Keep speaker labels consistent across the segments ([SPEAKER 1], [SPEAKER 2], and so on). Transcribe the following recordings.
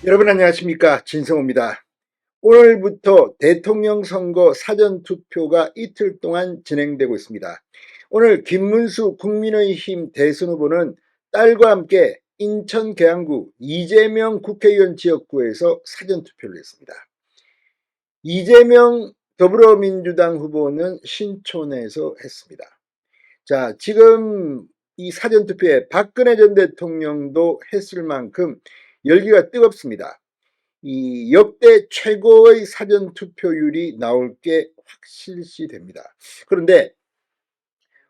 [SPEAKER 1] 여러분 안녕하십니까, 진성호입니다. 오늘부터 대통령 선거 사전투표가 이틀 동안 진행되고 있습니다. 오늘 김문수 국민의힘 대선 후보는 딸과 함께 인천 계양구 이재명 국회의원 지역구에서 사전투표를 했습니다. 이재명 더불어민주당 후보는 신촌에서 했습니다. 자, 지금 이 사전투표에 박근혜 전 대통령도 했을 만큼 열기가 뜨겁습니다. 이 역대 최고의 사전투표율이 나올 게 확실시됩니다. 그런데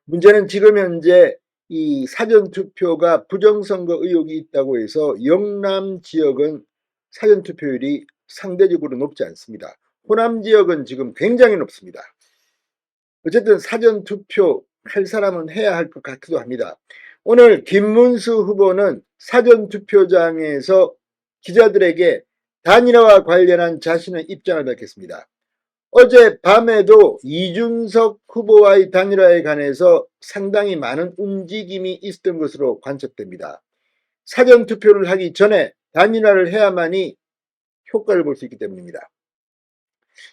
[SPEAKER 1] 문제는 지금 현재 이 사전투표가 부정선거 의혹이 있다고 해서 영남 지역은 사전투표율이 상대적으로 높지 않습니다. 호남 지역은 지금 굉장히 높습니다. 어쨌든 사전투표 할 사람은 해야 할 것 같기도 합니다. 오늘 김문수 후보는 사전투표장에서 기자들에게 단일화와 관련한 자신의 입장을 밝혔습니다. 어제 밤에도 이준석 후보와의 단일화에 관해서 상당히 많은 움직임이 있었던 것으로 관측됩니다. 사전투표를 하기 전에 단일화를 해야만이 효과를 볼 수 있기 때문입니다.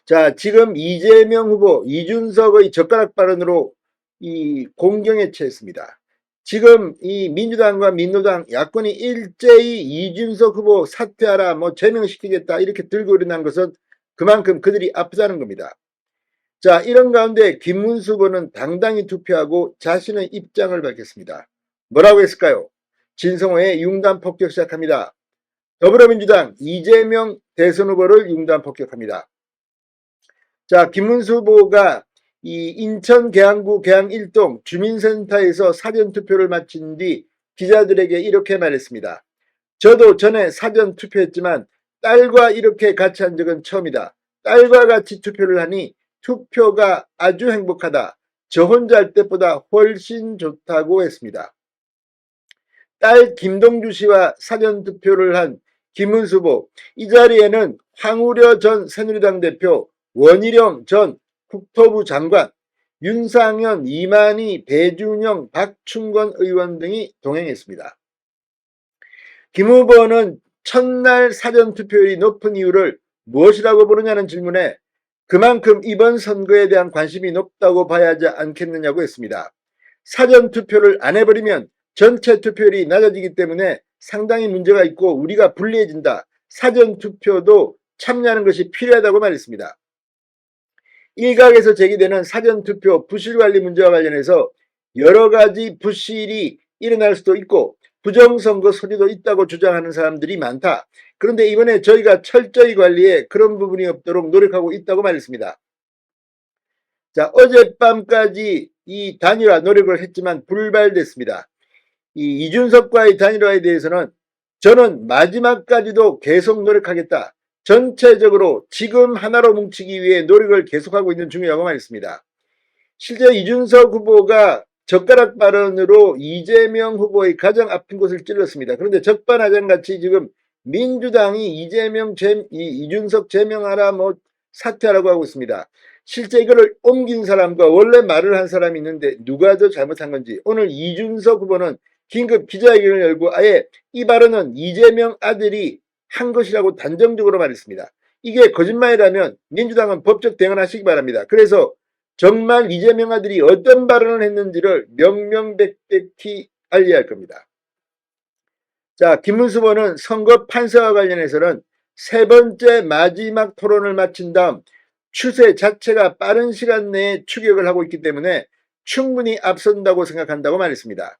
[SPEAKER 1] 자, 지금 이재명 후보, 이준석의 젓가락 발언으로 이 공경에 처했습니다. 지금 이 민주당과 민노당 야권이 일제히 이준석 후보 사퇴하라, 제명시키겠다 이렇게 들고 일어난 것은 그만큼 그들이 아프다는 겁니다. 자, 이런 가운데 김문수 후보는 당당히 투표하고 자신의 입장을 밝혔습니다. 뭐라고 했을까요? 진성호의 융단 폭격 시작합니다. 더불어민주당 이재명 대선 후보를 융단 폭격합니다. 자, 김문수 후보가 이 인천 계양구 계양 1동 주민센터에서 사전투표를 마친 뒤 기자들에게 이렇게 말했습니다. 저도 전에 사전투표했지만 딸과 이렇게 같이 한 적은 처음이다. 딸과 같이 투표를 하니 투표가 아주 행복하다. 저 혼자 할 때보다 훨씬 좋다고 했습니다. 딸 김동주 씨와 사전투표를 한 김문수 후보, 이 자리에는 황우려 전 새누리당 대표, 원희룡 전 국토부 장관, 윤상현, 이만희, 배준영, 박충건 의원 등이 동행했습니다. 김 후보는 첫날 사전투표율이 높은 이유를 무엇이라고 부르냐는 질문에 그만큼 이번 선거에 대한 관심이 높다고 봐야 하지 않겠느냐고 했습니다. 사전투표를 안 해버리면 전체 투표율이 낮아지기 때문에 상당히 문제가 있고 우리가 불리해진다. 사전투표도 참여하는 것이 필요하다고 말했습니다. 일각에서 제기되는 사전투표 부실관리 문제와 관련해서 여러 가지 부실이 일어날 수도 있고 부정선거 소지도 있다고 주장하는 사람들이 많다. 그런데 이번에 저희가 철저히 관리해 그런 부분이 없도록 노력하고 있다고 말했습니다. 자, 어젯밤까지 이 단일화 노력을 했지만 불발됐습니다. 이 이준석과의 단일화에 대해서는 저는 마지막까지도 계속 노력하겠다. 전체적으로 지금 하나로 뭉치기 위해 노력을 계속하고 있는 중이라고 말했습니다. 실제 이준석 후보가 젓가락 발언으로 이재명 후보의 가장 아픈 곳을 찔렀습니다. 그런데 적반하장같이 지금 민주당이 이준석 제명하라 사퇴하라고 하고 있습니다. 실제 이거를 옮긴 사람과 원래 말을 한 사람이 있는데 누가 더 잘못한 건지 오늘 이준석 후보는 긴급 기자회견을 열고 아예 이 발언은 이재명 아들이 한 것이라고 단정적으로 말했습니다. 이게 거짓말이라면 민주당은 법적 대응을 하시기 바랍니다. 그래서 정말 이재명 아들이 어떤 발언을 했는지를 명명백백히 알려야 할 겁니다. 자, 김문수 후보는 선거 판세와 관련해서는 세 번째 마지막 토론을 마친 다음 추세 자체가 빠른 시간 내에 추격을 하고 있기 때문에 충분히 앞선다고 생각한다고 말했습니다.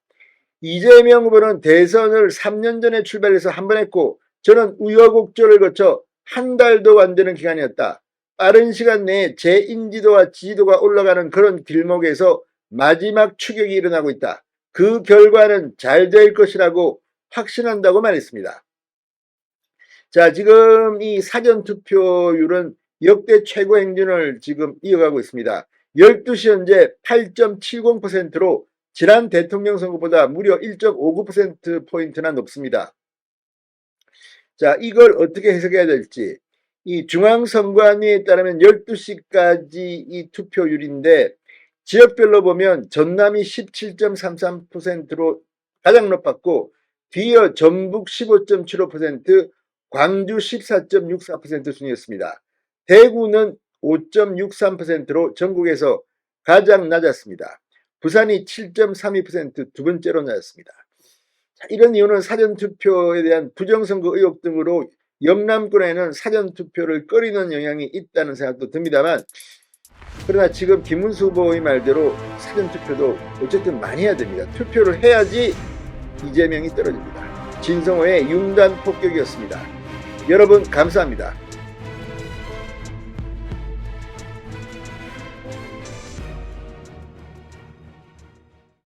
[SPEAKER 1] 이재명 후보는 대선을 3년 전에 출발해서 한 번 했고 저는 우여곡절을 거쳐 한 달도 안 되는 기간이었다. 빠른 시간 내에 제 인지도와 지지도가 올라가는 그런 길목에서 마지막 추격이 일어나고 있다. 그 결과는 잘 될 것이라고 확신한다고 말했습니다. 자, 지금 이 사전투표율은 역대 최고 행진을 지금 이어가고 있습니다. 12시 현재 8.70%로 지난 대통령 선거보다 무려 1.59%포인트나 높습니다. 자, 이걸 어떻게 해석해야 될지. 이 중앙선관위에 따르면 12시까지 이 투표율인데 지역별로 보면 전남이 17.33%로 가장 높았고 뒤이어 전북 15.75%, 광주 14.64% 순이었습니다. 대구는 5.63%로 전국에서 가장 낮았습니다. 부산이 7.32% 두 번째로 낮았습니다. 자, 이런 이유는 사전투표에 대한 부정선거 의혹 등으로 영남권에는 사전투표를 꺼리는 영향이 있다는 생각도 듭니다만, 그러나 지금 김문수 후보의 말대로 사전투표도 어쨌든 많이 해야 됩니다. 투표를 해야지 이재명이 떨어집니다. 진성호의 융단 폭격이었습니다. 여러분 감사합니다.